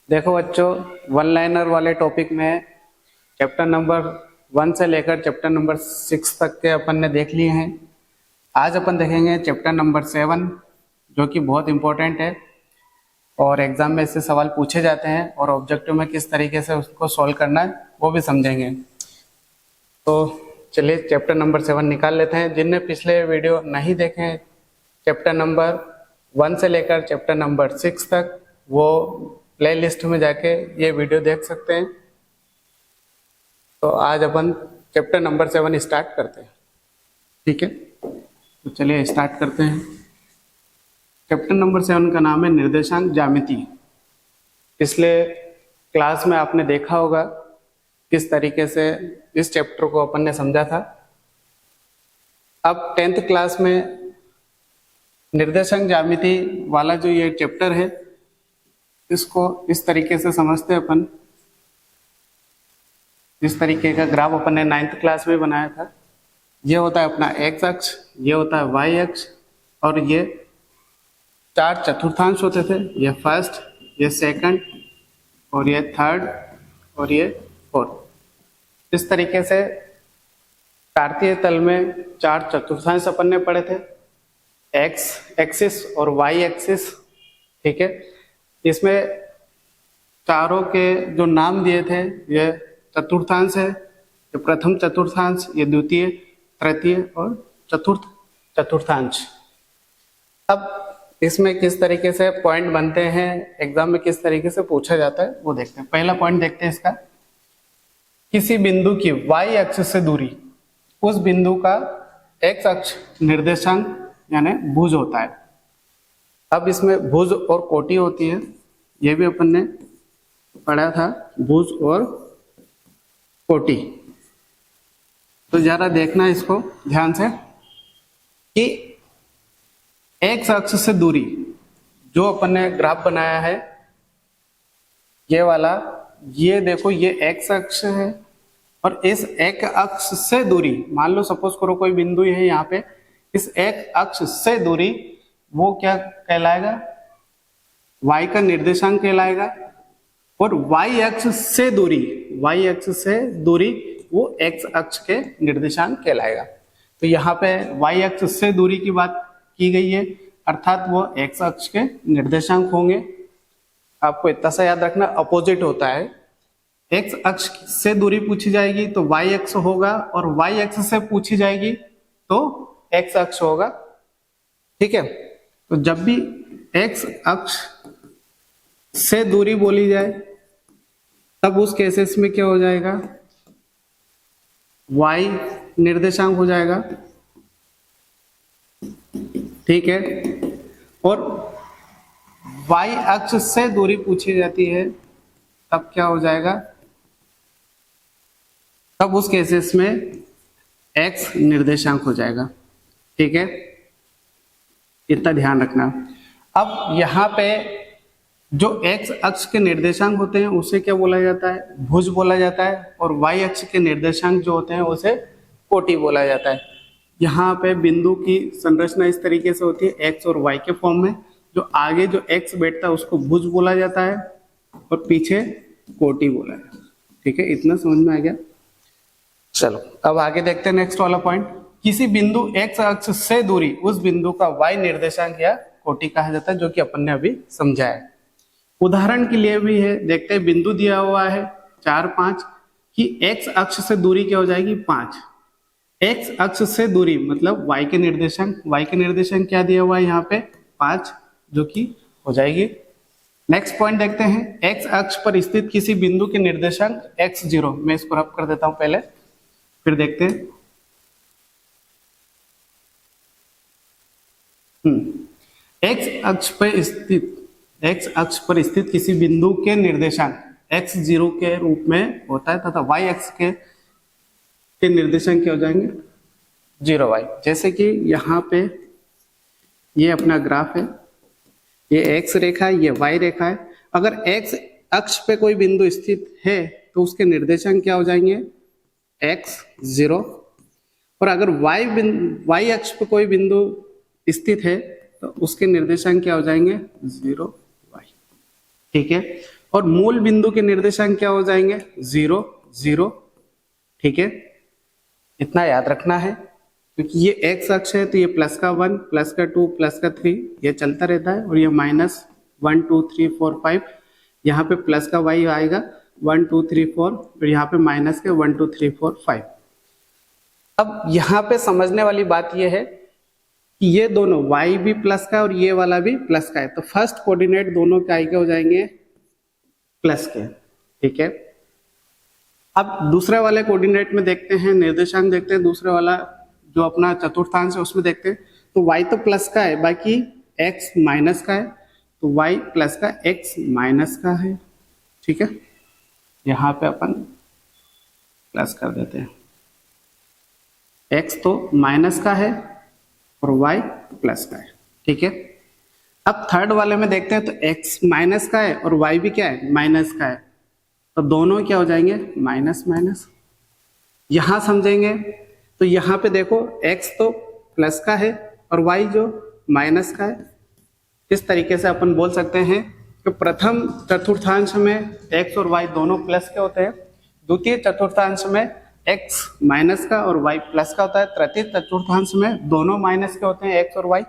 देखो बच्चों, one liner वाले टॉपिक में चैप्टर नंबर 1 से लेकर चैप्टर नंबर 6 तक के अपन ने देख लिए हैं। आज अपन देखेंगे चैप्टर नंबर 7, जो कि बहुत इम्पोर्टेंट है और एग्जाम में इससे सवाल पूछे जाते हैं और ऑब्जेक्टिव में किस तरीके से उसको सॉल्व करना है वो भी समझेंगे। तो चलिए चैप्टर नंबर 7 निकाल लेते हैं। जिनने पिछले वीडियो नहीं देखे हैं चैप्टर नंबर 1 से लेकर चैप्टर नंबर 6 तक, वो प्ले लिस्ट में जाके ये वीडियो देख सकते हैं। तो आज अपन चैप्टर नंबर 7 स्टार्ट करते हैं, ठीक है। तो चलिए स्टार्ट करते हैं। चैप्टर नंबर 7 का नाम है निर्देशांक ज्यामिति। पिछले क्लास में आपने देखा होगा किस तरीके से इस चैप्टर को अपन ने समझा था। अब 10th क्लास में निर्देशांक ज्यामिति वाला जो ये चैप्टर है, इसको इस तरीके से समझते हैं अपन। इस तरीके का ग्राफ अपन ने 9th क्लास में बनाया था। ये होता है अपना एक्स अक्ष, ये होता है वाई अक्ष, और ये 4 चतुर्थांश होते थे। ये फर्स्ट, ये सेकंड, और ये थर्ड, और ये फोर्थ। इस तरीके से कार्तीय तल में 4 चतुर्थांश अपन ने पढ़े थे, एक्स एक्सिस और वाई एक्सिस, ठीक है। इसमें चारों के जो नाम दिए थे, ये चतुर्थांश है। ये प्रथम चतुर्थांश, ये द्वितीय, तृतीय और चतुर्थ चतुर्थांश। अब इसमें किस तरीके से पॉइंट बनते हैं, एग्जाम में किस तरीके से पूछा जाता है वो देखते हैं। पहला पॉइंट देखते हैं इसका। किसी बिंदु की वाई अक्ष से दूरी उस बिंदु का एक्स अक्ष निर्देशांक यानी भुज होता है। अब इसमें भुज और कोटि होती है, ये भी अपन ने पढ़ा था, भुज और कोटि। तो जरा देखना इसको ध्यान से कि एक्स अक्ष से दूरी जो अपन ने ग्राफ बनाया है, ये वाला, ये देखो, ये एक्स अक्ष है और इस एक अक्ष से दूरी, मान लो सपोज करो कोई बिंदु है यहाँ पे, इस एक अक्ष से दूरी वो क्या कहलाएगा, y का निर्देशांक कहलाएगा। और y अक्ष से दूरी, y अक्ष से दूरी वो x अक्ष के निर्देशांक कहलाएगा। तो यहाँ पे y अक्ष से दूरी की बात की गई है, अर्थात वो x अक्ष के निर्देशांक होंगे। आपको इतना सा याद रखना, अपोजिट होता है। x अक्ष से दूरी पूछी जाएगी तो y अक्ष होगा, और y अक्ष से पूछी जाएगी तो x अक्ष होगा, ठीक है। तो जब भी x अक्ष से दूरी बोली जाए तब उस केसेस में क्या हो जाएगा, y निर्देशांक हो जाएगा, ठीक है। और y अक्ष से दूरी पूछी जाती है तब क्या हो जाएगा, तब उस केसेस में x निर्देशांक हो जाएगा, ठीक है। इतना ध्यान रखना। अब यहाँ पे जो x अक्ष के निर्देशांक होते हैं उसे क्या बोला जाता है, भुज बोला जाता है, और y अक्ष के निर्देशांक जो होते हैं उसे कोटि बोला जाता है। यहाँ पे बिंदु की संरचना इस तरीके से होती है, x और y के फॉर्म में। जो आगे जो x बैठता है उसको भुज बोला जाता है और पीछे कोटि बोला जाता है, ठीक है। इतना समझ में आ गया। चलो अब आगे देखते हैं नेक्स्ट वाला पॉइंट। किसी बिंदु x अक्ष से दूरी उस बिंदु का y निर्देशांक या कोटि कहा जाता है, जो कि अपन ने अभी समझा है। उदाहरण के लिए भी है, देखते हैं। बिंदु दिया हुआ है 4, 5 कि x अक्ष से दूरी क्या हो जाएगी, 5। x अक्ष से दूरी मतलब y के निर्देशांक, y के निर्देशांक क्या दिया हुआ है यहाँ पे, 5, जो कि हो जाएगी। नेक्स्ट पॉइंट देखते हैं। x अक्ष पर स्थित किसी बिंदु के निर्देशांक x0, मैं इसको रब कर देता हूं पहले, फिर देखते हैं। x अक्ष पर स्थित किसी बिंदु के निर्देशांक x0 के रूप में होता है तथा y अक्ष के निर्देशांक क्या हो जाएंगे, 0y। जैसे कि यहाँ पे ये अपना ग्राफ है, ये x रेखा है, ये y रेखा है। अगर x अक्ष पे कोई बिंदु स्थित है तो उसके निर्देशांक क्या हो जाएंगे, x0। और अगर y अक्ष पे कोई बिंदु स्थित है तो उसके निर्देशांक क्या हो जाएंगे, 0y। ठीक है। और मूल बिंदु के निर्देशांक क्या हो जाएंगे, 0 0, ठीक है। इतना याद रखना है, क्योंकि ये एक्स अक्ष है तो ये प्लस का 1, प्लस का 2, प्लस का 3 ये चलता रहता है, और ये माइनस 1 2 3 4 5, यहाँ पे प्लस का वाई आएगा 1 2 3 4, और यहाँ पे माइनस के 1 2 3 4 5। अब यहाँ पे समझने वाली बात ये है कि ये दोनों y भी प्लस का और ये वाला भी प्लस का है, तो फर्स्ट कोऑर्डिनेट दोनों के के हो जाएंगे प्लस के, ठीक है। अब दूसरे वाले कोऑर्डिनेट में देखते हैं, निर्देशांक देखते हैं, दूसरे वाला जो अपना चतुर्थांश है उसमें देखते हैं। तो y तो प्लस का है, बाकी x माइनस का है, तो y प्लस का x माइनस का है, ठीक है। यहाँ पे अपन प्लस कर देते हैं, x तो माइनस का है और y प्लस का है, ठीक है। अब थर्ड वाले में देखते हैं, तो x माइनस का है और y भी क्या है, माइनस का है, तो दोनों क्या हो जाएंगे, माइनस माइनस। यहां समझेंगे तो यहाँ पे देखो x तो प्लस का है और y जो माइनस का है। इस तरीके से अपन बोल सकते हैं कि प्रथम चतुर्थांश में x और y दोनों प्लस के होते हैं, द्वितीय चतुर्थांश में x माइनस का और y प्लस का होता है, तृतीय चतुर्थांश में दोनों माइनस के होते हैं x और y,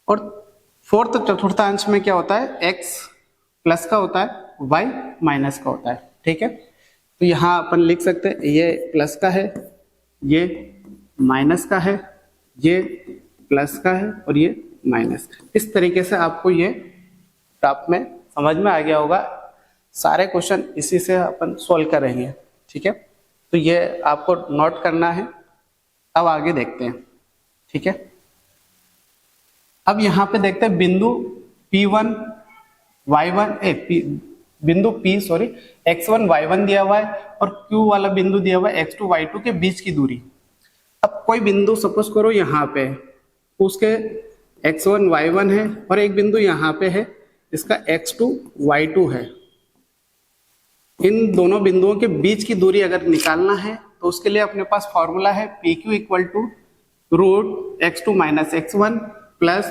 और फोर्थ चतुर्थांश में क्या होता है, x प्लस का होता है, y माइनस का होता है, ठीक है। तो यहाँ अपन लिख सकते हैं ये प्लस का है, ये माइनस का है, ये प्लस का है और ये माइनस का। इस तरीके से आपको ये टॉप में समझ में आ गया होगा। सारे क्वेश्चन इसी से अपन सॉल्व करेंगे, ठीक है। तो ये आपको नोट करना है। अब आगे देखते हैं, ठीक है। अब यहाँ पे देखते हैं बिंदु P1 Y1 बिंदु P सॉरी X1 Y1 दिया हुआ है और Q वाला बिंदु दिया हुआ है X2 Y2 के बीच की दूरी। अब कोई बिंदु सपोज करो यहाँ पे, उसके X1 Y1 है और एक बिंदु यहाँ पे है, इसका X2 Y2 है। इन दोनों बिंदुओं के बीच की दूरी अगर निकालना है तो उसके लिए अपने पास फॉर्मूला है PQ equal to root X2 minus X1 plus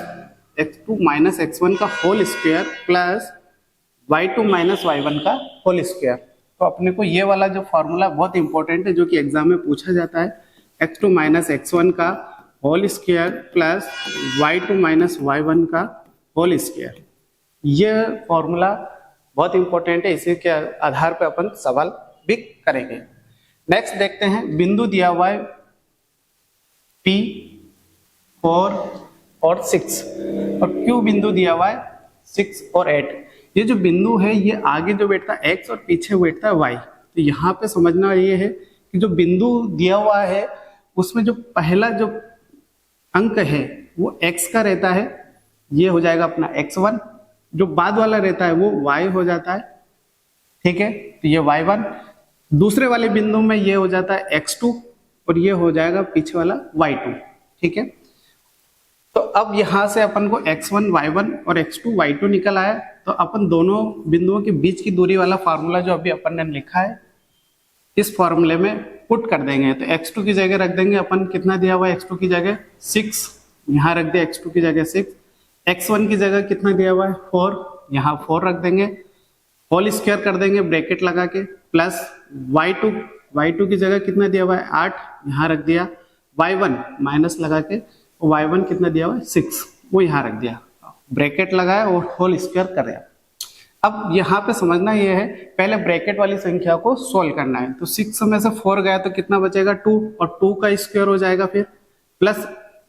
X2 minus X1 का whole square plus Y2 minus Y1 का होल स्क्वायर। तो अपने को ये वाला जो फॉर्मूला बहुत इंपॉर्टेंट है, जो कि एग्जाम में पूछा जाता है, X2 माइनस X1 का whole square plus Y2 minus Y1 का होल स्क्वायर। ये फॉर्मूला बहुत इंपॉर्टेंट है, इसी के आधार पर अपन सवाल भी करेंगे। नेक्स्ट देखते हैं, बिंदु दिया हुआ है P4 और 6 और Q बिंदु दिया हुआ है 6 और 8। ये जो बिंदु है ये आगे जो बैठता है x और पीछे बैठता है y। तो यहाँ पे समझना ये है कि जो बिंदु दिया हुआ है उसमें जो पहला जो अंक है वो x का रहता है, ये हो जाएगा अपना x1, जो बाद वाला रहता है वो y हो जाता है, ठीक है। तो ये y1, दूसरे वाले बिंदु में ये हो जाता है x2 और ये हो जाएगा पीछे वाला y2, ठीक है। तो अब यहां से अपन को x1 y1 और x2 y2 निकल आया, तो अपन दोनों बिंदुओं के बीच की दूरी वाला फार्मूला जो अभी अपन ने लिखा है इस फॉर्मूले में पुट कर देंगे। तो x2 की जगह रख देंगे अपन, कितना दिया हुआ है x2 की जगह 6, यहाँ रख दिया x2 की जगह 6, x1 की जगह कितना दिया हुआ है 4, यहाँ 4 रख देंगे, होल स्क्वायर कर देंगे ब्रैकेट लगा के, प्लस y2 की जगह कितना दिया हुआ है 8, यहाँ रख दिया, y1 माइनस लगा के y1 कितना दिया हुआ है 6, वो यहाँ रख दिया, ब्रैकेट लगाया और होल स्क्वायर कर दिया। अब यहाँ पे समझना ये है, पहले ब्रैकेट वाली संख्या को सोल्व करना है। तो 6 में से 4 गया तो कितना बचेगा 2, और 2 का स्क्वायर हो जाएगा, फिर प्लस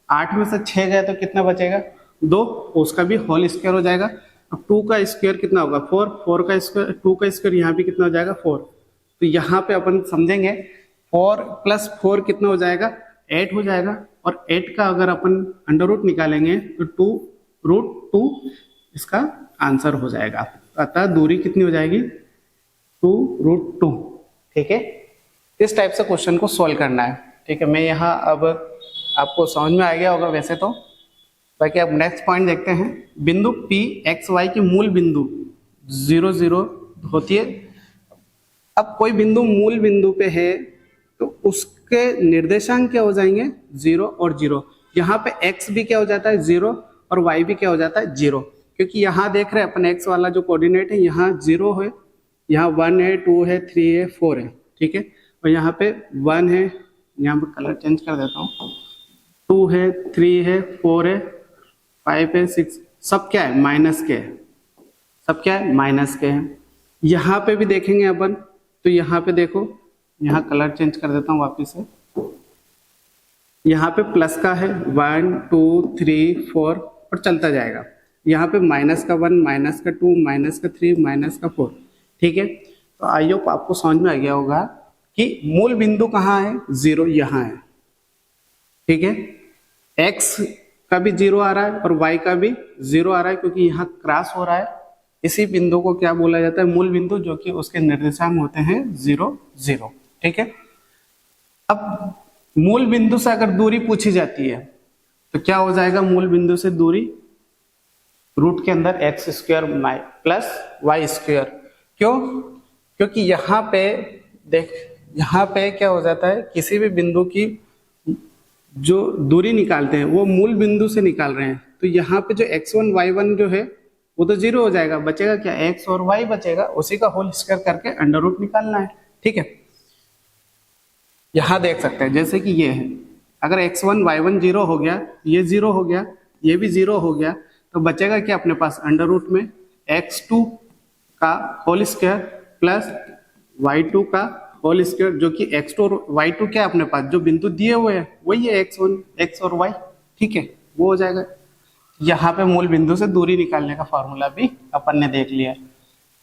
8 में से 6 गया तो कितना बचेगा 2, उसका भी होल स्क्वायर हो जाएगा। अब 2 का स्क्वायर कितना होगा 4, 4 का स्क्वायर 2 का स्क्वायर यहाँ भी कितना हो जाएगा 4। तो यहाँ पे अपन समझेंगे 4 प्लस 4 कितना हो जाएगा 8 हो जाएगा, और 8 का अगर अपन अंडर रूट निकालेंगे तो 2√2 इसका आंसर हो जाएगा। अतः दूरी कितनी हो जाएगी 2√2, ठीक है। इस टाइप से क्वेश्चन को सोल्व करना है, ठीक है। मैं यहाँ अब आपको समझ में आ गया होगा वैसे तो। बाकी अब नेक्स्ट पॉइंट देखते हैं, बिंदु P x y की मूल बिंदु 0 0 होती है। अब कोई बिंदु मूल बिंदु पे है तो उसके निर्देशांक क्या हो जाएंगे 0 और 0। यहाँ पे x भी क्या हो जाता है 0 और y भी क्या हो जाता है 0, क्योंकि यहाँ देख रहे हैं अपन एक्स वाला जो कोऑर्डिनेट है यहाँ 0 है, यहाँ 1 है, 2 है, 3 है, 4 है, ठीक है। और यहाँ पे 1 है, यहाँ पे कलर चेंज कर देता हूँ, 2 है, 3 है, 4 है, 5 है, 6, सब क्या है माइनस के है, सब क्या है माइनस के हैं। यहाँ पे भी देखेंगे अपन, तो यहाँ पे देखो, यहाँ कलर चेंज कर देता हूँ वापिस से, यहाँ पे प्लस का है 1 2 3 4 और चलता जाएगा। यहाँ पे माइनस का 1, माइनस का 2, माइनस का 3, माइनस का 4, ठीक है। तो आई होप आपको समझ में आ गया होगा कि मूल बिंदु कहाँ है, 0 यहाँ है, ठीक है। x का भी 0 आ रहा है और y का भी 0 आ रहा है, क्योंकि यहाँ क्रॉस हो रहा है। इसी बिंदु को क्या बोला जाता है, मूल बिंदु, जो कि उसके निर्देशांक होते हैं 0 0, ठीक है। अब मूल बिंदु से अगर दूरी पूछी जाती है तो क्या हो जाएगा, मूल बिंदु से दूरी रूट के अंदर x square plus y square. क्यों? क्योंकि यहाँ पे देख, यहाँ पे क्या हो जाता है, किसी भी बिंदु की जो दूरी निकालते हैं वो मूल बिंदु से निकाल रहे हैं, तो यहाँ पे जो x1 y1 जो है वो तो 0 हो जाएगा, बचेगा क्या, x और y बचेगा, उसी का होल स्क्वायर करके अंडर रूट निकालना है, ठीक है। यहाँ देख सकते हैं जैसे कि ये है, अगर x1 y1 0 हो गया, ये 0 हो गया, ये भी 0 हो गया, तो बचेगा क्या अपने पास, अंडर रूट में x2 का होल स्क्वायर प्लस y2 का होल स्क्वायर, जो कि x2 और y2 क्या है अपने पास, जो बिंदु दिए हुए हैं वही है x1 x और y, ठीक है, वो हो जाएगा। यहाँ पे मूल बिंदु से दूरी निकालने का फॉर्मूला भी अपन ने देख लिया।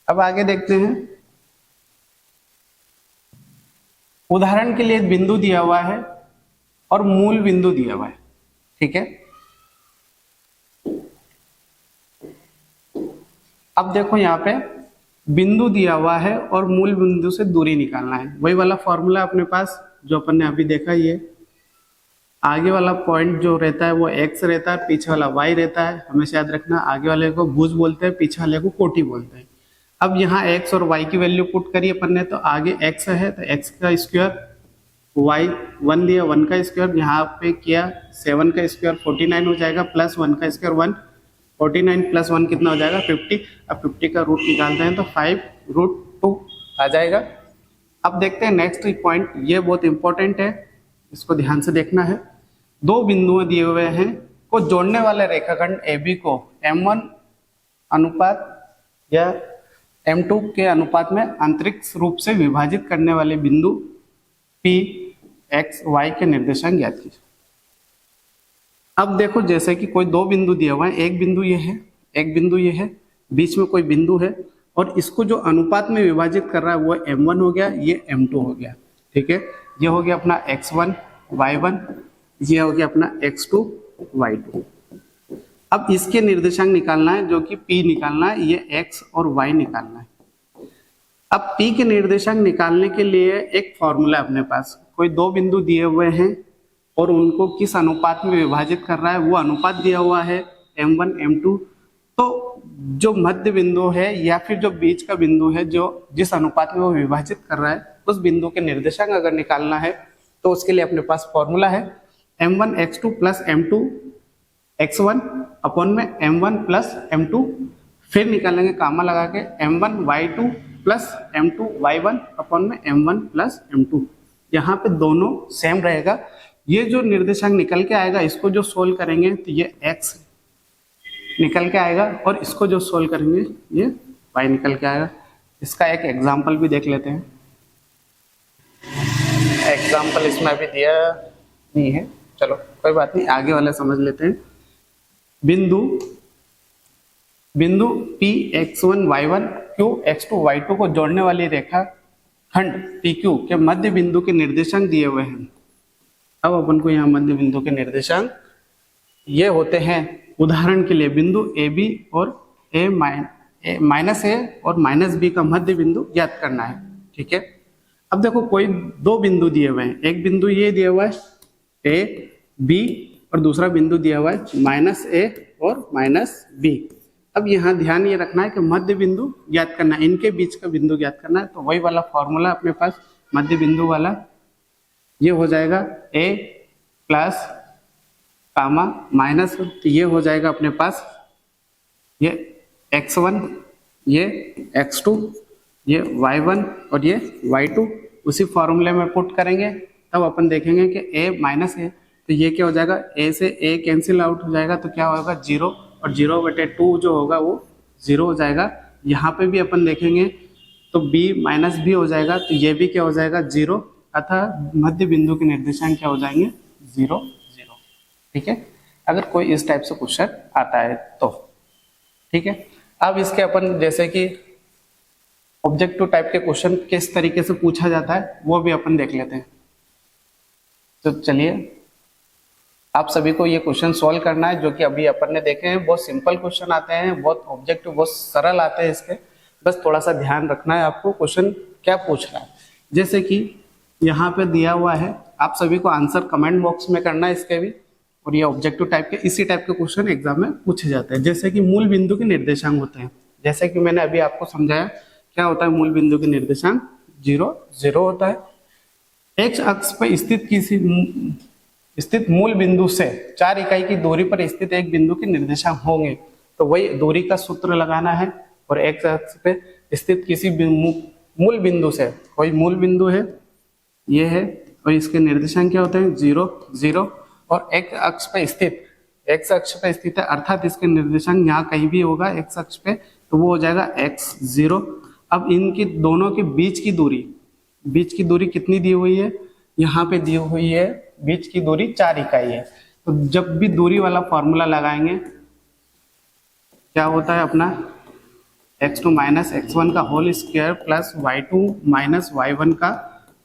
अब आगे देखते हैं, उदाहरण के लिए बिंदु दिया हुआ है और मूल बिंदु दिया हुआ है, ठीक है। अब देखो यहाँ पे बिंदु दिया हुआ है और मूल बिंदु से दूरी निकालना है, वही वाला फॉर्मूला अपने पास जो अपन ने अभी देखा। ये आगे वाला पॉइंट जो रहता है वो x रहता है, पीछे वाला y रहता है, हमेशा याद रखना, आगे वाले को भुज बोलते हैं, पीछे वाले को कोटि बोलते हैं। अब यहाँ x और y की वैल्यू पुट करी अपन ने, तो आगे x है तो x का स्क्वायर, y 1 दिया 1 का स्क्वायर, यहाँ पे किया 7 का स्क्वायर 49 हो जाएगा, प्लस 1 का स्क्वायर 1, 49 प्लस 1 कितना हो जाएगा 50। अब 50 का रूट निकालते हैं तो 5√2 आ जाएगा। अब देखते हैं नेक्स्ट पॉइंट, ये बहुत इंपॉर्टेंट है, इसको ध्यान से देखना है। दो बिंदुओं दिए हुए हैं को जोड़ने वाले रेखाखंड AB को M1 अनुपात या M2 के अनुपात में अंतरिक्ष रूप से विभाजित करने वाले बिंदु P x y के निर्देशांक ज्ञात कीजिए। अब देखो जैसे कि कोई दो बिंदु दिए हुए हैं, एक बिंदु ये है, एक बिंदु ये है, बीच में कोई बिंदु है, और इसको जो अनुपात में विभाजित कर रहा है वो M1 हो गया, ये M2 हो गया, ठीक है। ये हो गया अपना x1 y1, ये हो गया अपना x2 y2। अब इसके निर्देशांक निकालना है, जो कि P निकालना है, ये x और y निकालना है। अब P के निर्देशांक निकालने के लिए एक फॉर्मूला अपने पास, कोई दो बिंदु दिए हुए हैं और उनको किस अनुपात में विभाजित कर रहा है वो अनुपात दिया हुआ है M1 M2। तो जो मध्य बिंदु है या फिर जो बीच का बिंदु है, जो जिस अनुपात में वो विभाजित कर रहा है, उस बिंदु के निर्देशांक अगर निकालना है तो उसके लिए अपने पास फॉर्मूला है M1 x2 plus M2 x1 upon में M1 प्लस M2, फिर निकालेंगे कामा लगा के M1 y2 plus M2 y1 upon में M1 प्लस M2। यहाँ पे दोनों सेम रहेगा। ये जो निर्देशांक निकल के आएगा, इसको जो सोल्व करेंगे तो ये x निकल के आएगा, और इसको जो सोल्व करेंगे ये y निकल के आएगा। इसका एक एग्जाम्पल भी देख लेते हैं। एग्जाम्पल इसमें अभी दिया नहीं है, चलो कोई बात नहीं, आगे वाला समझ लेते हैं। बिंदु P x1 y1 Q x2 y2 को जोड़ने वाली रेखा खंड PQ के मध्य बिंदु के निर्देशांक दिए हुए हैं। अब अपन को यहाँ मध्य बिंदु के निर्देशांक ये होते हैं, उदाहरण के लिए बिंदु AB और माइनस A और माइनस B का मध्य बिंदु ज्ञात करना है, ठीक है। अब देखो कोई दो बिंदु दिए हुए हैं, एक बिंदु ये दिया हुआ है A B और दूसरा बिंदु दिया हुआ है माइनस A और माइनस B। अब यहाँ ध्यान ये रखना है कि मध्य बिंदु ज्ञात करना है, इनके बीच का बिंदु ज्ञात करना है। तो वही वाला फॉर्मूला अपने पास मध्य बिंदु वाला, ये हो जाएगा A प्लस कामा माइनस, तो ये हो जाएगा अपने पास, ये x1, ये x2, ये y1 और ये y2 उसी फॉर्मूले में पुट करेंगे, तब अपन देखेंगे कि a माइनस ए, तो ये क्या हो जाएगा, a से a कैंसिल आउट हो जाएगा, तो क्या होगा 0, और 0/2 जो होगा वो 0 हो जाएगा। यहाँ पे भी अपन देखेंगे तो b माइनस भी हो जाएगा, तो ये भी क्या हो जाएगा 0, अतः मध्य बिंदु के निर्देशांक क्या हो जाएंगे 0, 0। ठीक है, अगर कोई इस टाइप से क्वेश्चन आता है तो। ठीक है, अब इसके अपन जैसे कि ऑब्जेक्टिव टाइप के क्वेश्चन किस तरीके से पूछा जाता है वो भी अपन देख लेते हैं। तो चलिए, आप सभी को ये क्वेश्चन सॉल्व करना है, जो कि अभी अपन ने देखे हैं। बहुत सिंपल क्वेश्चन आते हैं, बहुत ऑब्जेक्टिव, बहुत सरल आते हैं इसके, बस थोड़ा सा ध्यान रखना है आपको क्वेश्चन क्या पूछ रहा है। जैसे कि यहाँ पे दिया हुआ है, आप सभी को आंसर कमेंट बॉक्स में करना है इसके भी, और ये ऑब्जेक्टिव टाइप के इसी टाइप के क्वेश्चन एग्जाम में पूछे जाते हैं। जैसे कि मूल बिंदु के निर्देशांक होते हैं, जैसे कि मैंने अभी आपको समझाया क्या होता है मूल बिंदु के निर्देशांक 0, 0 होता है। एक्स अक्ष पर स्थित मूल बिंदु से 4 इकाई की दूरी पर स्थित एक बिंदु के निर्देशांक होंगे, तो वही दूरी का सूत्र लगाना है। और एक्स अक्ष पे स्थित किसी मूल बिंदु से, कोई मूल बिंदु है ये है, और इसके निर्देशांक क्या होते हैं 0, 0, और एक्स अक्ष पे स्थित है, अर्थात इसके निर्देशांक यहाँ कहीं भी होगा एक्स अक्ष पे, तो वो हो जाएगा x0। अब इनकी दोनों के बीच की दूरी कितनी दी हुई है, यहाँ पे दी हुई है बीच की दूरी 4 इकाई है। तो जब भी दूरी वाला फॉर्मूला लगाएंगे क्या होता है अपना x2 माइनस x1 का whole square plus y2 minus y1 का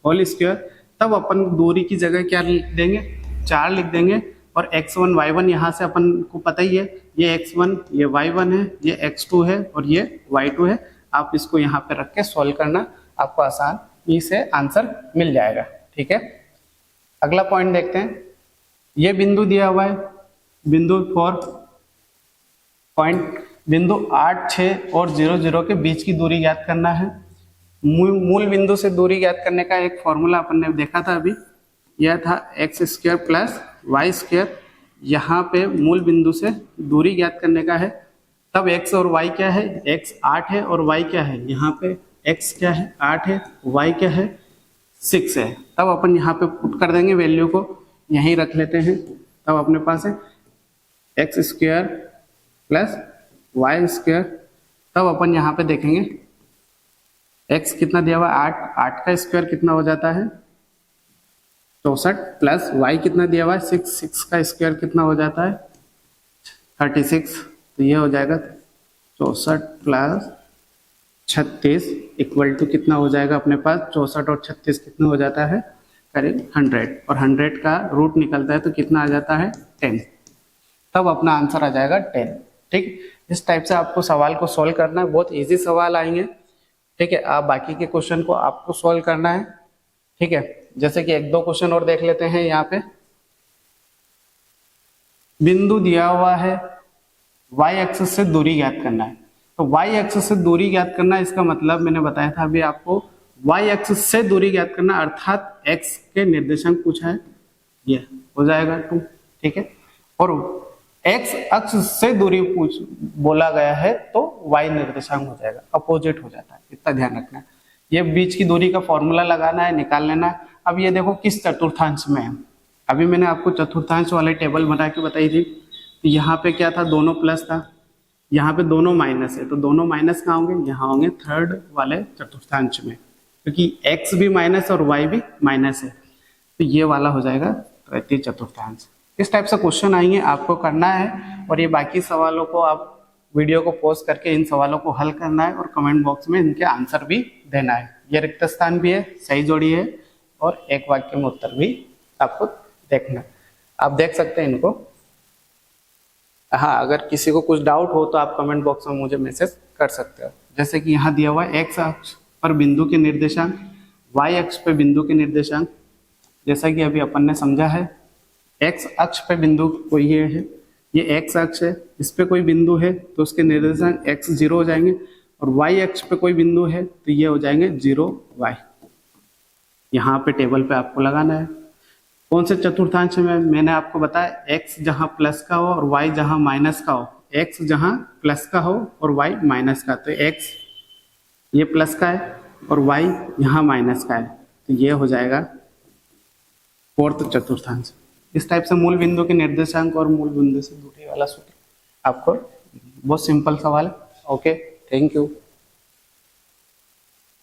होल स्क्वायर, तब अपन दूरी की जगह क्या लिख देंगे 4 लिख देंगे, और x1 y1 यहाँ से अपन को पता ही है, ये x1 ये y1 है, ये x2 है और ये y2 है। आप इसको यहाँ पे रख के सॉल्व करना, आपको आसानी से आंसर मिल जाएगा। ठीक है, अगला पॉइंट देखते हैं। ये बिंदु दिया हुआ है, बिंदु 8, 6 और 0, 0 के बीच की दूरी ज्ञात करना है। मूल बिंदु से दूरी ज्ञात करने का एक फॉर्मूला अपन ने देखा था अभी, यह था x² प्लस y²। यहाँ पे मूल बिंदु से दूरी ज्ञात करने का है, तब x और y क्या है, x 8 है और y क्या है, यहाँ पे x क्या है 8 है, y क्या है 6 है। तब अपन यहाँ पे पुट कर देंगे, वैल्यू को यहीं रख लेते हैं, तब अपने पास है x² प्लस y²। तब अपन यहाँ पे देखेंगे x कितना दिया हुआ है 8, 8 का स्क्वायर कितना हो जाता है 64, प्लस y कितना दिया हुआ है 6, 6 का स्क्वायर कितना हो जाता है 36। तो ये हो जाएगा 64 प्लस 36 इक्वल टू कितना हो जाएगा अपने पास 64 और 36 कितना हो जाता है करीब 100, और 100 का रूट निकलता है तो कितना आ जाता है 10। तब अपना आंसर आ जाएगा 10। ठीक, इस टाइप से आपको सवाल को सॉल्व करना है, बहुत इजी सवाल आएंगे। ठीक है, आप बाकी के क्वेश्चन को आपको सॉल्व करना है। ठीक है, जैसे कि 1-2 क्वेश्चन और देख लेते हैं। यहाँ पे बिंदु दिया हुआ है, y एक्सिस से दूरी ज्ञात करना है। तो y एक्सिस से दूरी ज्ञात करना, इसका मतलब मैंने बताया था अभी आपको, y एक्सिस से दूरी ज्ञात करना अर्थात x के निर्देशांक पूछा है, ये हो जाएगा 2। ठीक है, और x अक्ष से दूरी बोला गया है तो y निर्देशांक हो जाएगा, अपोजिट हो जाता है, इतना ध्यान रखना है। ये बीच की दूरी का फॉर्मूला लगाना है, निकाल लेना है। अब ये देखो किस चतुर्थांश में है, अभी मैंने आपको चतुर्थांश वाले टेबल बना के बताई थी। तो यहाँ पे क्या था, दोनों प्लस था, यहाँ पे दोनों माइनस है, तो दोनों माइनस कहाँ होंगे, यहाँ होंगे थर्ड वाले चतुर्थांश में, क्योंकि x भी माइनस और y भी माइनस है, तो ये वाला हो जाएगा तृतीय चतुर्थांश। इस टाइप से क्वेश्चन आएंगे, आपको करना है, और ये बाकी सवालों को आप वीडियो को पॉज करके इन सवालों को हल करना है, और कमेंट बॉक्स में इनके आंसर भी देना है। ये रिक्त स्थान भी है, सही जोड़ी है, और एक वाक्य में उत्तर भी आपको देखना है। आप देख सकते हैं इनको। हाँ, अगर किसी को कुछ डाउट हो तो आप कमेंट बॉक्स में मुझे मैसेज कर सकते हो। जैसे कि यहाँ दिया हुआ है x अक्ष पर बिंदु के निर्देशांक, y अक्ष पे बिंदु के निर्देशांक। जैसा कि अभी अपन ने समझा है, x अक्ष पे बिंदु कोई ये है, ये x अक्ष है, इस पे कोई बिंदु है तो उसके निर्देशांक x0 हो जाएंगे, और y अक्ष पे कोई बिंदु है तो ये हो जाएंगे 0y। यहाँ पे टेबल पे आपको लगाना है। कौन से चतुर्थांश में, मैंने आपको बताया x जहाँ प्लस का हो और y जहाँ माइनस का हो एक्स जहाँ प्लस का हो और वाई माइनस का, तो एक्स ये प्लस का है और वाई यहाँ माइनस का है, तो ये हो जाएगा फोर्थ चतुर्थांश। इस टाइप से मूल बिंदु के निर्देशांक और मूल बिंदु से दूरी वाला सूत्र आपको बहुत सिंपल सवाल है। Okay, thank you.